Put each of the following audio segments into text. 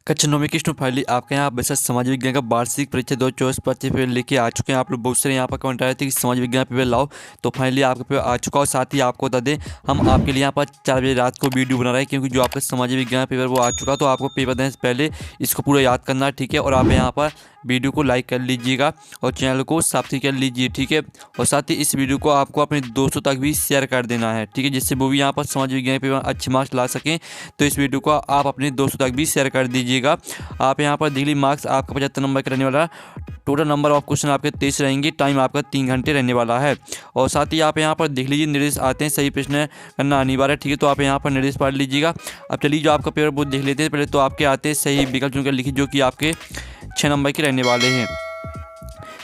कक्षा 9 की student finally आपके यहाँ वैसे समाज विज्ञान का वार्षिक परीक्षा 2024-25 पेपर लेके आ चुके हैं। आप लोग बहुत सारे यहाँ पर कमेंट आ रहे थे कि समाज विज्ञान पेपर लाओ, तो फाइनली आपका पेपर आ चुका। और साथ ही आपको बता दें, हम आपके लिए यहाँ पर 4 बजे रात को वीडियो बना रहे हैं, क्योंकि जो आपका समाज विज्ञान पेपर वो आ चुका, तो आपको पेपर देने से पहले इसको पूरा याद करना है, ठीक है। और आप यहाँ पर वीडियो को लाइक कर लीजिएगा और चैनल को सब्सक्राइब कर लीजिए, ठीक है। और साथ ही इस वीडियो को आपको अपने दोस्तों तक भी शेयर कर देना है, ठीक है, जिससे वो भी यहाँ पर समाज विज्ञान पेपर अच्छे मार्क्स ला सकें। तो इस वीडियो को आप अपने दोस्तों तक भी शेयर कर दीजिएगा। आप यहाँ पर दिल्ली मार्क्स आपका 75 नंबर का रहने वाला है। टोटल नंबर ऑफ क्वेश्चन आपके 23 रहेंगे। टाइम आपका 3 घंटे रहने वाला है। और साथ ही आप यहाँ पर देख लीजिए, निर्देश आते हैं, सही प्रश्न करना अनिवार्य है, ठीक है। तो आप यहाँ पर निर्देश पढ़ लीजिएगा। अब चलिए जो आपका पेपर वो देख लेते हैं। पहले तो आपके आते हैं सही विकल्प चुनकर लिखिए, जो कि आपके 6 नंबर के रहने वाले हैं।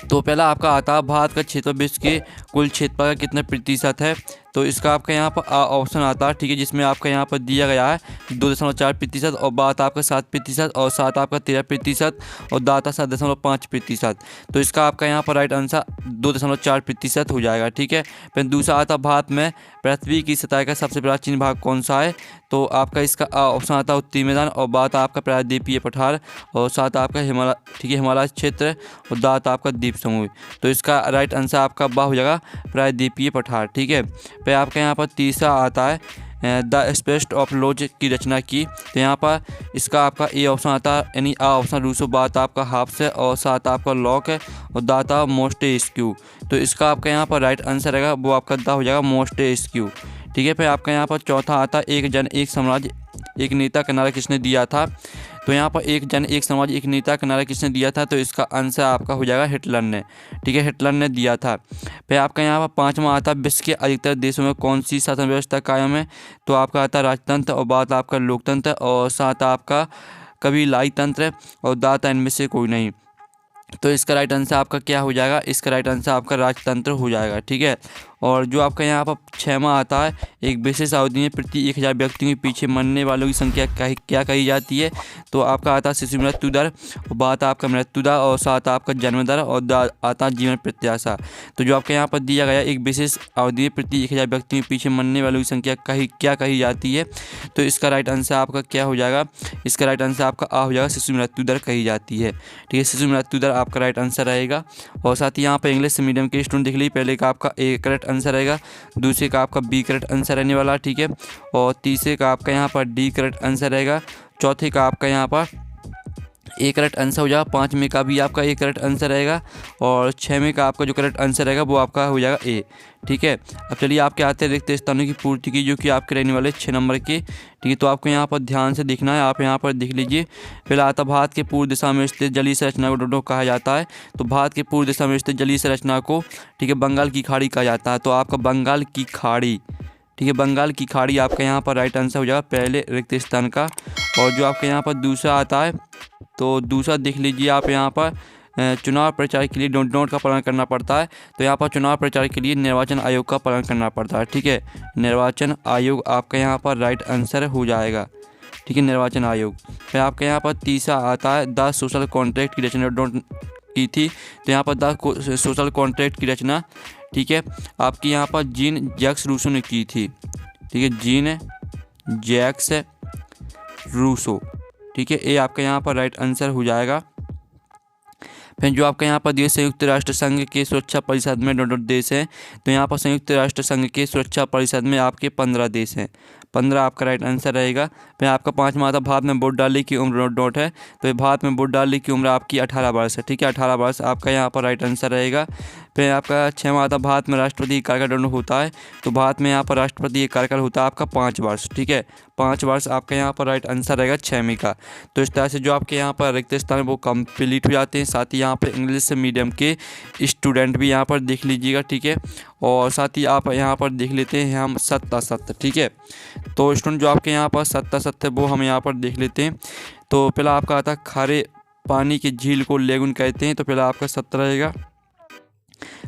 तो पहला आपका आता है, भारत का क्षेत्रफल विश्व के कुल क्षेत्रफल का कितना प्रतिशत है। तो इसका आपका यहाँ पर ऑप्शन आता है, ठीक है, जिसमें आपका यहाँ पर दिया गया है 2.4% और बात आपका 7% और सात आपका 13% और दाता 7.5%। तो इसका आपका यहाँ पर राइट आंसर 2.4% हो जाएगा, ठीक है। फिर दूसरा आता है, भारत में पृथ्वी की सतह का सबसे प्राचीन भाग कौन सा है। तो आपका इसका ऑप्शन आता है उत्तरी मैदान और बात आपका प्रायद्वीपीय पठार और साथ आपका हिमालय, ठीक है, हिमालय क्षेत्र और दात आपका द्वीप समूह। तो इसका राइट आंसर आपका बा हो जाएगा प्रायद्वीपीय पठार, ठीक है। फिर आपके यहाँ पर तीसरा आता है, द स्पेस्ट ऑफ लॉज की रचना की। तो यहाँ पर इसका आपका ए ऑप्शन आता है, यानी आ ऑप्शन रूसो, बात आपका हाफ है और साथ आपका लॉक है और दाता मोस्टे स्क्यू। तो इसका आपका यहाँ पर राइट आंसर रहेगा वो आपका दा हो जाएगा मोस्टे स्क्यू, ठीक है। फिर आपका यहाँ पर चौथा आता है, एक जन एक साम्राज्य एक नेता का नारा किसने दिया था। तो यहाँ पर एक जन एक समाज एक नेता का नारा किसने दिया था। तो इसका आंसर आपका हो जाएगा हिटलर ने, ठीक है, हिटलर ने दिया था। फिर आपका यहाँ पर पांचवा आता है, विश्व के अधिकतर देशों में कौन सी शासन व्यवस्था कायम है। तो आपका आता है राजतंत्र और बात आपका लोकतंत्र और साथ आपका कबीलाई तंत्र और दाता इनमें से कोई नहीं। तो इसका राइट आंसर आपका क्या हो जाएगा, इसका राइट आंसर आपका राजतंत्र हो जाएगा, ठीक है। और जो आपका यहाँ पर 6वां आता है, एक विशेष अवधि में प्रति 1000 व्यक्तियों के पीछे मरने वालों की संख्या क्या कही जाती है। तो आपका आता है शिशु मृत्यु दर और बात आपका मृत्यु दर और साथ आपका जन्म दर और आता है जीवन प्रत्याशा। तो जो आपका यहाँ पर दिया गया एक विशेष अवधि में प्रति 1000 व्यक्तियों के पीछे मरने वालों की संख्या क्या कही जाती है। तो इसका राइट आंसर आपका क्या हो जाएगा, इसका राइट आंसर आपका आ हो जाएगा शिशु मृत्यु दर कही जाती है, ठीक है, शिशु मृत्यु दर आपका राइट आंसर रहेगा। और साथ ही यहाँ पर इंग्लिश मीडियम के स्टूडेंट देख लीजिए, पहले का आपका ए करेक्ट आंसर रहेगा, दूसरे का आपका बी करेक्ट आंसर रहने वाला, ठीक है। और तीसरे का आपका यहाँ पर डी करेक्ट आंसर रहेगा, चौथे का आपका यहाँ पर ए करेक्ट आंसर हो जाएगा, पाँचवें का भी आपका ए करेक्ट आंसर रहेगा और छठवें का आपका जो करेक्ट आंसर रहेगा वो आपका हो जाएगा ए, ठीक है। अब चलिए आपके आते हैं रिक्त स्थानों की पूर्ति की, जो कि आपके रहने वाले 6 नंबर के, ठीक है। तो आपको यहाँ पर ध्यान से देखना है, आप यहाँ पर देख लीजिए। पहला आता भारत के पूर्व दिशा में स्थित जलीय संरचना को डोडो कहा जाता है। तो भारत के पूर्व दिशा में स्थित जलीय संरचना को, ठीक है, बंगाल की खाड़ी कहा जाता है। तो आपका बंगाल की खाड़ी, ठीक है, बंगाल की खाड़ी आपका यहाँ पर राइट आंसर हो जाएगा पहले रिक्त स्थान का। और जो आपके यहाँ पर दूसरा आता है, तो दूसरा देख लीजिए आप यहाँ पर चुनाव प्रचार के लिए नोट का पालन करना पड़ता है। तो यहाँ पर चुनाव प्रचार के लिए निर्वाचन आयोग का पालन करना पड़ता है, ठीक है, निर्वाचन आयोग आपका यहाँ पर राइट आंसर हो जाएगा, ठीक है, निर्वाचन आयोग। फिर आपके यहाँ पर तीसरा आता है, द सोशल कॉन्ट्रैक्ट की रचना की थी। तो यहाँ पर द सोशल कॉन्ट्रैक्ट की रचना, ठीक है, आपकी यहाँ पर जीन जैक्स रूसो ने की थी, ठीक है, जीन जैक्स रूसो, ठीक है, ये आपका यहाँ पर राइट आंसर हो जाएगा। फिर जो आपका यहाँ पर देश संयुक्त राष्ट्र संघ के सुरक्षा परिषद में देश हैं। तो यहाँ पर संयुक्त राष्ट्र संघ के सुरक्षा परिषद में आपके 15 देश हैं, 15 आपका राइट आंसर रहेगा। फिर आपका 5वां आता, भारत में वोट डालने की उम्र डॉट है। तो भारत में वोट डालने की उम्र आपकी 18 वर्ष है, ठीक है, 18 वर्ष आपका यहाँ पर राइट आंसर रहेगा। फिर आपका 6वां आता, भारत में राष्ट्रपति कार्यकाल दंड होता है। तो भारत में यहाँ पर राष्ट्रपति कार्यकाल होता है आपका 5 वर्ष, ठीक है, 5 वर्ष आपका यहाँ पर राइट आंसर रहेगा 6वें का। तो इस तरह से जो आपके यहाँ पर रिक्त स्थान वो कंप्लीट हो जाते हैं। साथ ही यहाँ पर इंग्लिश मीडियम के स्टूडेंट भी यहाँ पर देख लीजिएगा, ठीक है। और साथ ही आप यहाँ पर देख लेते हैं हम सत्ता, ठीक है। तो स्टूडेंट जो आपके यहाँ पर सत्ता वो हम यहाँ पर देख लेते हैं। तो पहला आपका आता है, खारे पानी की झील को लेगुन कहते हैं। तो पहला आपका सत्य रहेगा।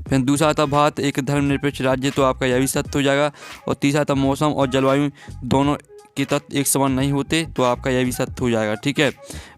फिर दूसरा आता भारत एक धर्मनिरपेक्ष राज्य, तो आपका यह भी सत्य हो जाएगा। और तीसरा आता मौसम और जलवायु दोनों के तत्व एक समान नहीं होते, तो आपका यह भी सत्य हो जाएगा, ठीक है।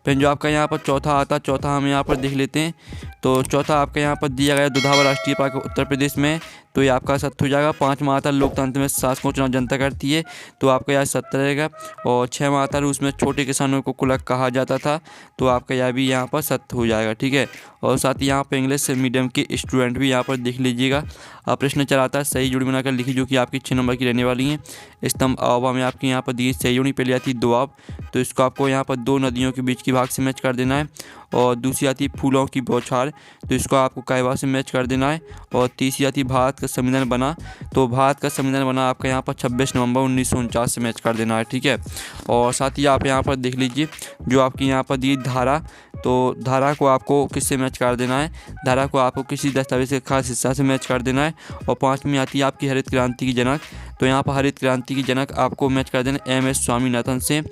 फिर जो आपका यहाँ पर चौथा आता है, चौथा हम यहाँ पर देख लेते हैं। तो चौथा आपका यहाँ पर दिया गया दुधावा राष्ट्रीय पार्क उत्तर प्रदेश में, तो ये आपका सत्य हो जाएगा। पाँचवा आता लोकतंत्र में शासकों चुनाव जनता करती है, तो आपका यह सत्य रहेगा। और छठवां आता रूस में छोटे किसानों को कुलक कहा जाता था, तो आपका यह भी यहाँ पर सत्य हो जाएगा, ठीक है। और साथ ही यहाँ पर इंग्लिश मीडियम के स्टूडेंट भी यहाँ पर देख लीजिएगा। अब प्रश्न चलाता है सही जोड़ी बनाकर लिखी, जो कि आपकी 6 नंबर की रहने वाली हैं। स्तंभ अववा में आपकी यहाँ पर दी सही जोड़ी पहले आती है दोआब, तो इसको आपको यहाँ पर 2 नदियों के बीच की भाग से मैच कर देना है। और दूसरी आती है फूलों की बौछार, तो इसको आपको कहवा से मैच कर देना है। और तीसरी आती है भारत का संविधान बना, तो भारत का संविधान बना आपका यहाँ पर 26 नवंबर 1949 से मैच कर देना है, ठीक है। और साथ ही आप यहाँ पर देख लीजिए जो आपकी यहाँ पर दी धारा, तो धारा को आपको किससे मैच कर देना है, धारा को आपको किसी दस्तावेज के खास हिस्सा से मैच कर देना है। और पाँचवीं आती है आपकी हरित क्रांति की जनक, तो यहाँ पर हरित क्रांति की जनक आपको मैच कर देना MS स्वामीनाथन से।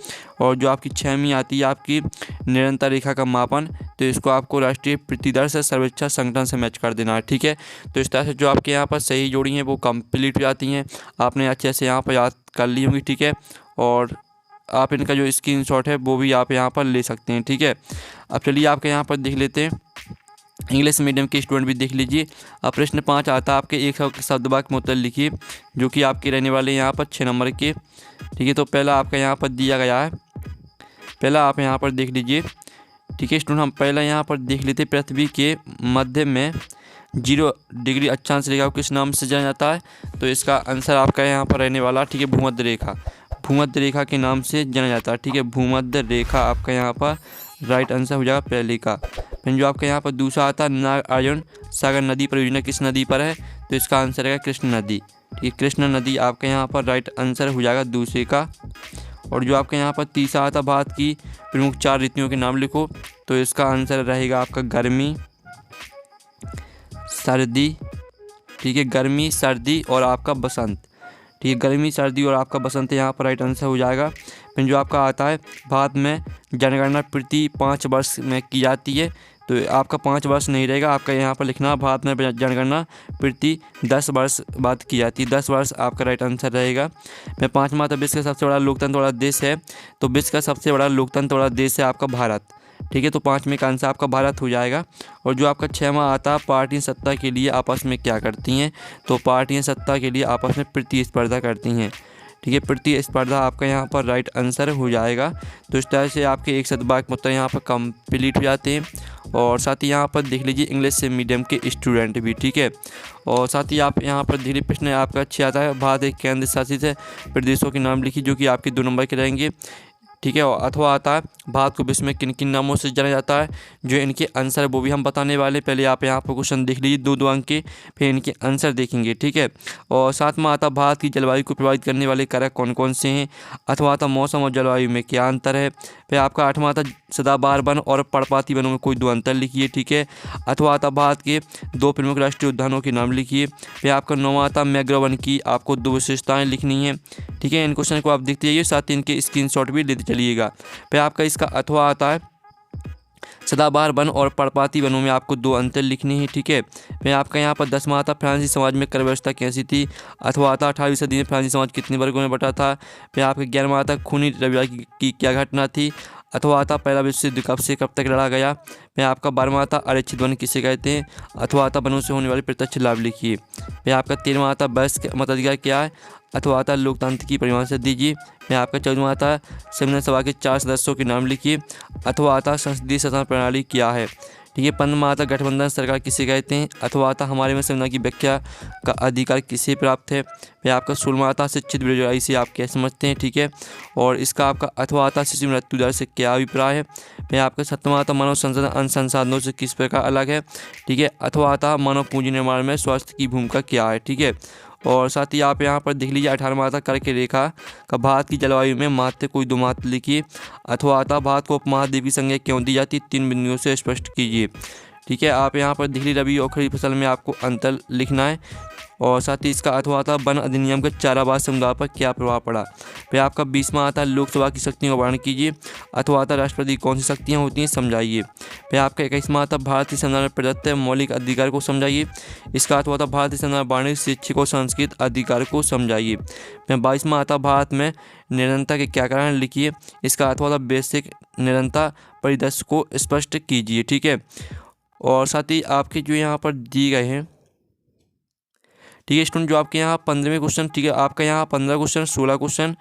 और जो आपकी 6वीं आती है आपकी निरंतर रेखा का मापन, तो इसको आपको राष्ट्रीय प्रतिदर्श सर्वेक्षण संगठन से मैच कर देना है, ठीक है। तो इस तरह से जो आपके यहाँ पर सही जोड़ी हैं वो कंप्लीट हो जाती हैं, आपने अच्छे से यहाँ पर याद कर ली होंगी, ठीक है। और आप इनका जो स्क्रीनशॉट है वो भी आप यहाँ पर ले सकते हैं, ठीक है। अब चलिए आपके यहाँ पर देख लेते हैं इंग्लिश मीडियम के स्टूडेंट भी देख लीजिए। अब प्रश्न 5 आता है आपके एक शब्द वाक्य में उत्तर लिखिए, जो कि आपके रहने वाले यहाँ पर 6 नंबर के, ठीक है। तो पहला आपका यहाँ पर दिया गया है, पहला आप यहाँ पर देख लीजिए, ठीक है स्टूडेंट। हम पहला यहाँ पर देख लेते पृथ्वी के मध्य में 0 डिग्री अक्षांश रेखा को किस नाम से जाना जाता है, तो इसका आंसर आपका यहाँ पर रहने वाला, ठीक है, भूमध्य रेखा, भूमध्य रेखा के नाम से जाना जाता है, ठीक है। भूमध्य रेखा आपका यहाँ पर राइट आंसर हो जाएगा पहले का। फिर जो आपका यहाँ पर दूसरा आता है नागार्जुन सागर नदी परियोजना किस नदी पर है, तो इसका आंसर है कृष्ण नदी, ठीक है, कृष्ण नदी आपका यहाँ पर राइट आंसर हो जाएगा दूसरे का। और जो आपके यहाँ पर तीसरा आता भारत की प्रमुख 4 ऋतुओं के नाम लिखो, तो इसका आंसर रहेगा आपका गर्मी सर्दी, ठीक है, गर्मी सर्दी और आपका बसंत, ठीक है, गर्मी सर्दी और आपका बसंत यहाँ पर राइट आंसर हो जाएगा। फिर जो आपका आता है भारत में जनगणना प्रति 5 वर्ष में की जाती है, तो आपका 5 वर्ष नहीं रहेगा, आपका यहाँ पर लिखना भारत में जनगणना प्रति 10 वर्ष बाद की जाती है, 10 वर्ष आपका राइट आंसर रहेगा। मैं 5वां आता विश्व का सबसे बड़ा लोकतंत्र वाला देश है, तो विश्व का सबसे बड़ा लोकतंत्र वाला देश है आपका भारत, ठीक है। तो 5वें का आंसर आपका भारत हो जाएगा। और जो आपका 6वां आता है पार्टियां सत्ता के लिए आपस में क्या करती हैं, तो पार्टियां सत्ता के लिए आपस में प्रतिस्पर्धा करती हैं, ठीक है, प्रतिस्पर्धा आपका यहाँ पर राइट आंसर हो जाएगा। तो इस तरह से आपके एक शब्द वाक्य मतलब यहाँ पर कंप्लीट हो जाते हैं। और साथ ही यहाँ पर देख लीजिए इंग्लिश मीडियम के स्टूडेंट भी, ठीक है। और साथ ही आप यहाँ पर धीरे प्रश्न आपका अच्छे आता है भारत एक केंद्र शासित प्रदेशों के नाम लिखिए, जो कि आपके 2 नंबर के रहेंगे, ठीक है। अथवा आता है भारत को विश्व में किन किन नामों से जाना जाता है, जो इनके आंसर वो भी हम बताने वाले। पहले आप यहाँ पर क्वेश्चन देख लीजिए 2-2 अंक के, फिर इनके आंसर देखेंगे, ठीक है। और 7वां आता भारत की जलवायु को प्रभावित करने वाले कारक कौन कौन से हैं। अथवा आता मौसम और जलवायु में क्या अंतर है। फिर आपका 8वां आता सदाबहार वन और पर्णपाती वनों में कोई 2 अंतर लिखिए, ठीक है। अथवा आता भारत के 2 प्रमुख राष्ट्रीय उद्यानों के नाम लिखिए। फिर आपका 9वां आता मैंग्रोव वन की आपको 2 विशेषताएँ लिखनी है, ठीक है। इन क्वेश्चन को आप देखते जाइए, साथ ही इनके स्क्रीनशॉट भी लेते चलिएगा। फिर आपका इसका अथवा आता है सदाबहार वन और पर्णपाती वनों में आपको 2 अंतर लिखने हैं, ठीक है। फिर आपका यहाँ पर 10वां आता फ्रांसीसी समाज में कर व्यवस्था कैसी थी। अथवा आता 18वीं सदी में फ्रांसीसी समाज कितने वर्गों में बटा था। फिर आपका 11वां आता खूनी रविवार की क्या घटना थी। अथवा आता पहला विश्व युद्ध कब से कब तक लड़ा गया। फिर आपका 12वां आता आरक्षित वन किसे कहते हैं। अथवा आता वनों से होने वाले प्रत्यक्ष लाभ लिखिए। फिर आपका 13वां आता वयस्क मताधिकार क्या है। अथवा आता लोकतंत्र की परिभाषा दीजिए। फिर आपका 14वां आता संविधान सभा के 4 सदस्यों के नाम लिखिए। अथवा आता संसदीय शासन प्रणाली क्या है, ठीक है। 15वां आता गठबंधन सरकार किसे कहते हैं। अथवा आता हमारे में संविधान की व्याख्या का अधिकार किसे प्राप्त है। फिर आपका 16वां आता शिक्षित बेरोजगारी से आप क्या समझते हैं, ठीक है। और इसका आपका अथवा आता शिशु मृत्यु दर से क्या अभिप्राय है। फिर आपका 7वां आता मानव संसाधन अन्य संसाधनों से किस प्रकार अलग है, ठीक है। अथवा आता मानव पूंजी निर्माण में स्वास्थ्य की भूमिका क्या है, ठीक है। और साथ ही आप यहाँ पर देख लीजिए 18वां आता कर्क रेखा का भारत की जलवायु में महत्व कोई 2 महत्व लिखिए। अथवा आता भारत को उपमहाद्वीप की संज्ञा क्यों दी जाती है, 3 बिंदुओं से स्पष्ट कीजिए, ठीक है। आप यहाँ पर देख लीजिए रबी और खरीफ फसल में आपको अंतर लिखना है। और साथ ही इसका अथवा आता है वन अधिनियम के चाराबाज समुदाय पर क्या प्रभाव पड़ा। फिर आपका 20वां आता है लोकसभा की शक्तियों का वर्णन कीजिए। अथवा आता है राष्ट्रपति कौन सी शक्तियाँ होती हैं समझाइए। फिर आपका 21वां आता है भारतीय संविधान में प्रदत्त मौलिक अधिकार को समझाइए। इसका अथवा आता है भारतीय संविधान वाणिज्य शिक्षक और संस्कृत अधिकार को समझाइए। फिर 22वां आता है भारत में निरंतर के क्या कारण लिखिए। इसका अथवा आता है बेसिक निरंतर परिदृश्य को स्पष्ट कीजिए। ठीक है, और साथ ही आपके जो यहाँ पर दिए गए हैं, ठीक है स्टूडेंट, जो आपके यहाँ 15वें क्वेश्चन, ठीक है आपका यहाँ 15 क्वेश्चन, 16 क्वेश्चन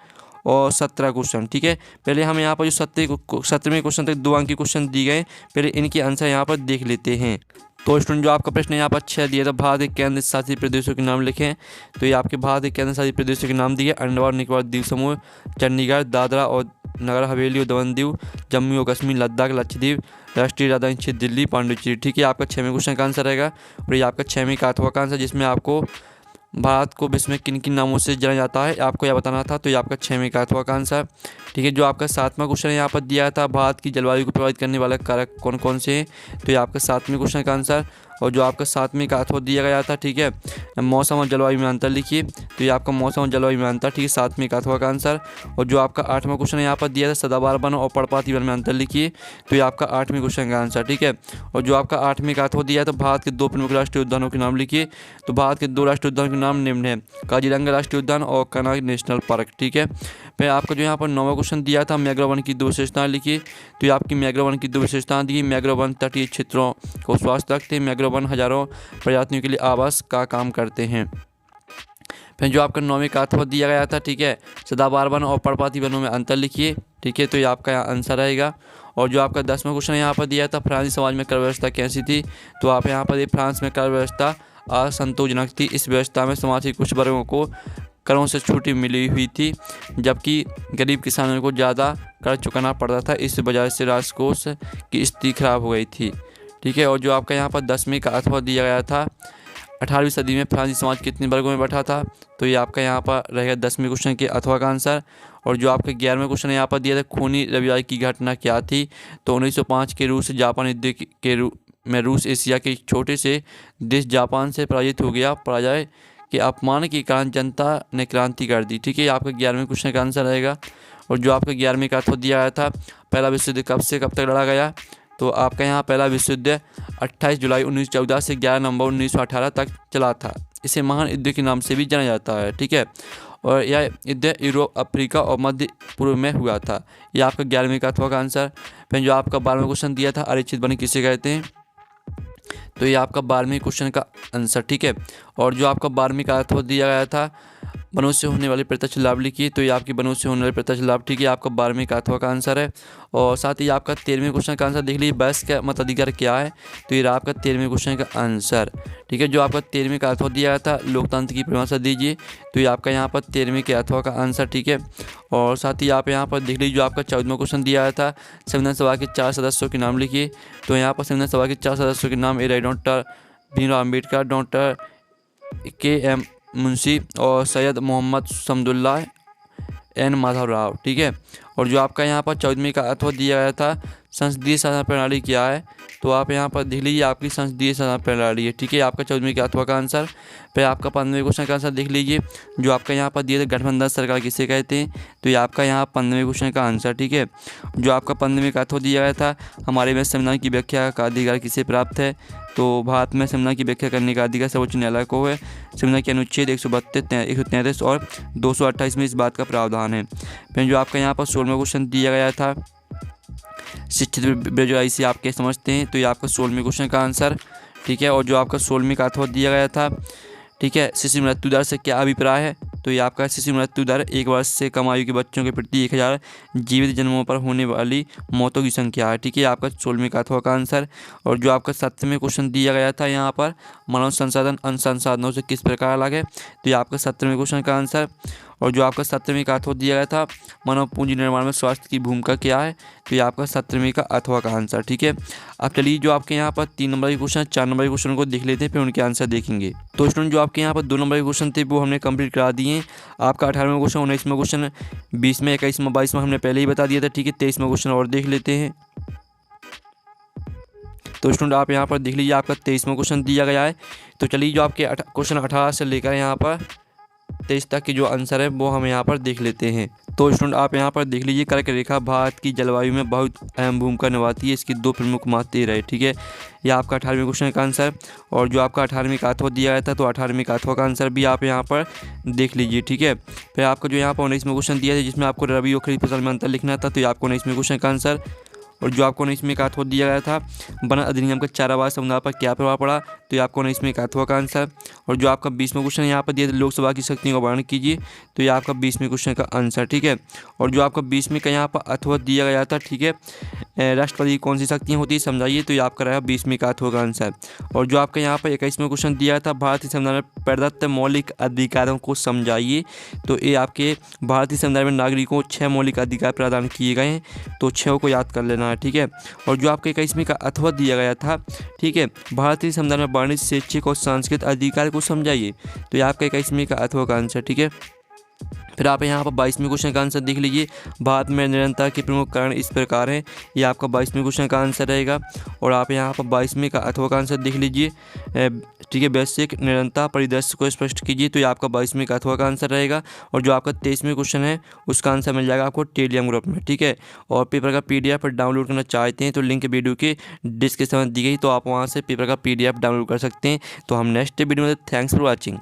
और 17 क्वेश्चन। ठीक है, पहले हम यहाँ पर जो 17वें क्वेश्चन तक 2 अंक के क्वेश्चन दिए गए, पहले इनके आंसर यहाँ पर देख लेते हैं। तो स्टूडेंट जो आपका प्रश्न यहाँ पर 6 दिया था, भारत के केंद्र शासित प्रदेशों के नाम लिखें। तो ये आपके भारत के केंद्र शासित प्रदेशों के नाम दिए अंडमान निकोबार द्वीप समूह, चंडीगढ़, दादरा और नगर हवेली और दमन दीव, जम्मू और कश्मीर, लद्दाख, लक्षद्वीप, राष्ट्रीय राजधानी क्षेत्र दिल्ली, पांडिचेरी। ठीक है, आपका 6वें क्वेश्चन का आंसर रहेगा। और ये आपका 6वें का अथवा का आंसर, जिसमें आपको भारत को विश्व में किन किन नामों से जाना जाता है आपको यह बताना था। तो ये आपका 6वें का अथवा का आंसर। ठीक है, जो आपका 7वां क्वेश्चन यहाँ पर दिया था, भारत की जलवायु को प्रभावित करने वाले कारक कौन कौन से हैं। तो ये आपका 7वें क्वेश्चन का आंसर। और जो आपका 7वें का अथवा दिया गया था, ठीक है, मौसम और जलवायु में अंतर लिखिए। तो ये आपका मौसम और जलवायु में अंतर, ठीक है 7वें का अथवा का आंसर। और जो आपका 8वां क्वेश्चन यहाँ पर दिया था, सदाबहार वन और पर्णपाती वन में अंतर लिखिए। तो ये आपका 8वें क्वेश्चन का आंसर। ठीक है, और जो आपका 8वें का अथवा दिया था, भारत के 2 प्रमुख राष्ट्रीय उद्यानों के नाम लिखिए। तो भारत के 2 राष्ट्रीय उद्यानों के नाम निम्न है, काजीरंगा राष्ट्रीय उद्यान और कनाग नेशनल पार्क। ठीक है, फिर आपका जो यहाँ पर 9वां क्वेश्चन दिया था, मैंग्रोव वन की 2 विशेषताएं लिखिए। तो ये आपकी मैंग्रोव वन की 2 विशेषताएं दी। मैंग्रोव वन तटीय क्षेत्रों को स्वस्थ रखते हैं। मैंग्रोव वन हजारों प्रजातियों के लिए आवास का काम करते हैं। फिर जो आपका 9वें का अथवा दिया गया था, ठीक है, सदाबहार वन और पर्णपाती वनों में अंतर लिखिए। ठीक है, तो ये आपका यहाँ आंसर रहेगा। और जो आपका 10वां क्वेश्चन यहाँ पर दिया था, फ्रांसीसी समाज में कर व्यवस्था कैसी थी। तो आप यहाँ पर फ्रांस में कर व्यवस्था असंतोषजनक थी। इस व्यवस्था में समाज के कुछ वर्गों को करों से छूटी मिली हुई थी, जबकि गरीब किसानों को ज़्यादा कर चुकाना पड़ता था। इस वजह से राजकोष की स्थिति खराब हो गई थी। ठीक है, और जो आपका यहाँ पर 10वें का अथवा दिया गया था, 18वीं सदी में फ्रांसीसी समाज कितने वर्गों में बंटा था। तो ये आपका यहाँ पर रहेगा 10वें क्वेश्चन के अथवा का आंसर। और जो आपका 11वें क्वेश्चन यहाँ पर दिया था, खूनी रविवार की घटना क्या थी। तो 1905 के रूस जापान युद्ध के में रूस एशिया के छोटे से देश जापान से पराजित हो गया। पराजय के अपमान के कारण जनता ने क्रांति कर दी। ठीक है, आपका 11वें क्वेश्चन का आंसर रहेगा। और जो आपका 11वें का अथवा दिया गया था, पहला विश्व युद्ध कब से कब तक लड़ा गया। तो आपका यहाँ पहला विश्व युद्ध 28 जुलाई 1914 से 11 नवंबर 1918 तक चला था। इसे महान युद्ध के नाम से भी जाना जाता है। ठीक है, और यह युद्ध यूरोप, अफ्रीका और मध्य पूर्व में हुआ था। यह आपका 11वें का अथवा का आंसर। फिर जो आपका 12वां क्वेश्चन दिया था, आरक्षित वन किसे कहते हैं। तो ये आपका 12वें क्वेश्चन का आंसर। ठीक है, और जो आपका 12वें का अथवा दिया गया था, वनों से होने वाले प्रत्यक्ष लाभ लिखिए। तो ये आपकी वनों से होने वाले प्रत्यक्ष लाभ, ठीक है, आपका 12वें का अथवा का आंसर है। और साथ ही आपका 13वें क्वेश्चन का आंसर देख लीजिए, वयस्क का मताधिकार क्या है। तो ये आपका 13वें क्वेश्चन का आंसर। ठीक है, जो आपका 13वें का अथवा दिया गया था, लोकतंत्र की परिभाषा दीजिए। तो ये आपका यहाँ पर 13वें के अथवा का आंसर। ठीक है, और साथ ही आप यहाँ पर देख लीजिए, जो आपका 14वां क्वेश्चन दिया गया था, संविधान सभा के 4 सदस्यों के नाम लिखिए। तो यहाँ पर संविधान सभा के 4 सदस्यों के नाम doctor Bhimrao Ambedkar, doctor KM. Munshi और सैयद मोहम्मद शमसुद्दौला, एन माधवराव। ठीक है, और जो आपका यहाँ पर 14वें का अथवा दिया गया था, संसदीय शासन प्रणाली क्या है। तो आप यहाँ पर देख लीजिए, आपकी संसदीय शासन प्रणाली है। ठीक है, आपका 14वें के अथवा का आंसर। फिर आपका 15वें क्वेश्चन का आंसर देख लीजिए, जो आपका यहाँ पर दिया था, गठबंधन सरकार किसे कहते हैं। तो ये आपका यहाँ 15वें क्वेश्चन का आंसर। ठीक है, जो आपका 15वें का अथवा दिया गया था, हमारे में संविधान की व्याख्या का अधिकार किसे प्राप्त है। तो भारत में संविधान की व्याख्या करने का अधिकार सर्वोच्च न्यायालय को है। संविधान के अनुच्छेद 132, 133 और 228 में इस बात का प्रावधान है। फिर जो आपका यहाँ पर 16वां क्वेश्चन दिया गया था, शिक्षित बेरोजगारी से आप क्या समझते हैं। तो ये आपका 16वें क्वेश्चन का आंसर। ठीक है, और जो आपका 16वें का अथवा दिया गया था, ठीक है, शिशु मृत्यु दर से क्या अभिप्राय है। तो ये आपका शिशु मृत्यु दर 1 वर्ष से कम आयु के बच्चों के प्रति 1000 जीवित जन्मों पर होने वाली मौतों की संख्या है। ठीक है, आपका 16वें का अथवा का आंसर। और जो आपका 17वें क्वेश्चन दिया गया था, यहाँ पर मानव संसाधन अन्य संसाधनों से किस प्रकार अलग है। तो ये आपका 17वें क्वेश्चन का आंसर। और जो आपका 17वें का अथवा दिया गया था, मानव पूंजी निर्माण में स्वास्थ्य की भूमिका क्या है। तो ये आपका 17वें का अथवा का आंसर। ठीक है, अब चलिए जो आपके यहाँ पर 3 नंबर के क्वेश्चन, 4 नंबर के क्वेश्चन को देख लेते हैं, फिर उनके आंसर देखेंगे। तो स्टूडेंट जो आपके यहाँ पर 2 नंबर के क्वेश्चन थे वो हमने कंप्लीट करा दिए। आपका 18वां क्वेश्चन, 19वां क्वेश्चन, 20वां, 21वां, 22वां हमने पहले ही बता दिया था। ठीक है, 23वां क्वेश्चन और देख लेते हैं। तो स्टूडेंट आप यहाँ पर देख लीजिए आपका 23वां क्वेश्चन दिया गया है। तो चलिए जो आपके क्वेश्चन 18 से लेकर यहाँ पर 23 तक की जो आंसर है वो हम यहाँ पर देख लेते हैं। तो स्टूडेंट आप यहाँ पर देख लीजिए कर्क रेखा भारत की जलवायु में बहुत अहम भूमिका निभाती है, इसकी 2 प्रमुख मात्रा रहे। ठीक है, यह आपका 18वें क्वेश्चन का आंसर। और जो आपका 18वीं का अथवा दिया गया था तो 18वीं का अथवा का आंसर भी आप यहाँ पर देख लीजिए। ठीक है, फिर आपका जो यहाँ पर 19वें क्वेश्चन दिया था जिसमें आपको रबी और खरीफ फसल में अंतर लिखना था, तो ये आपको 19वें क्वेश्चन का आंसर। और जो आपको 19वें का अथवा दिया गया था वन अधिनियम का चारावास समुदाय पर क्या प्रभाव पड़ा, तो ये आपको 19वें का अथवा का आंसर। और जो आपका 20वां क्वेश्चन यहाँ पर दिया था लोकसभा की शक्तियों का वर्णन कीजिए, तो ये आपका 20वें क्वेश्चन का आंसर। ठीक है, और जो आपका 20वें का यहाँ पर अथवा दिया गया था, ठीक है, राष्ट्रपति की कौन सी शक्तियाँ होती है समझाइए, तो ये आपका रहा 20वें का अथवा का आंसर। और जो आपका यहाँ पर 21वां क्वेश्चन दिया था भारतीय संविधान में प्रदत्त मौलिक अधिकारों को समझाइए, तो ये आपके भारतीय संविधान में नागरिकों को 6 मौलिक अधिकार प्रदान किए गए हैं, तो 6 को याद कर लेना है। ठीक है, और जो आपके 21वें का अथवा दिया गया था, ठीक है, भारतीय संविधान में वाणिज्य शैक्षिक और सांस्कृतिक अधिकार को समझाइए, तो ये आपका 21वें का अथवा का आंसर। ठीक है, फिर आप यहाँ पर 22वें क्वेश्चन का आंसर देख लीजिए, भारत में निरंतरता के प्रमुख कारण इस प्रकार हैं, ये आपका 22वें क्वेश्चन का आंसर रहेगा। और आप यहाँ पर 22वें का अथवा का आंसर देख लीजिए, ठीक है, वैश्विक निरंतरता परिदृश्य को स्पष्ट कीजिए, तो ये आपका 22वें का अथवा का आंसर रहेगा। और जो आपका 23वें क्वेश्चन है उसका आंसर मिल जाएगा आपको टेलीग्राम ग्रुप में। ठीक है, और पेपर का PDF डाउनलोड करना चाहते हैं तो लिंक वीडियो के डिस्क्रिप्शन में दी गई, तो आप वहाँ से पेपर का PDF डाउनलोड कर सकते हैं। तो हम नेक्स्ट वीडियो में, थैंक्स फॉर वॉचिंग।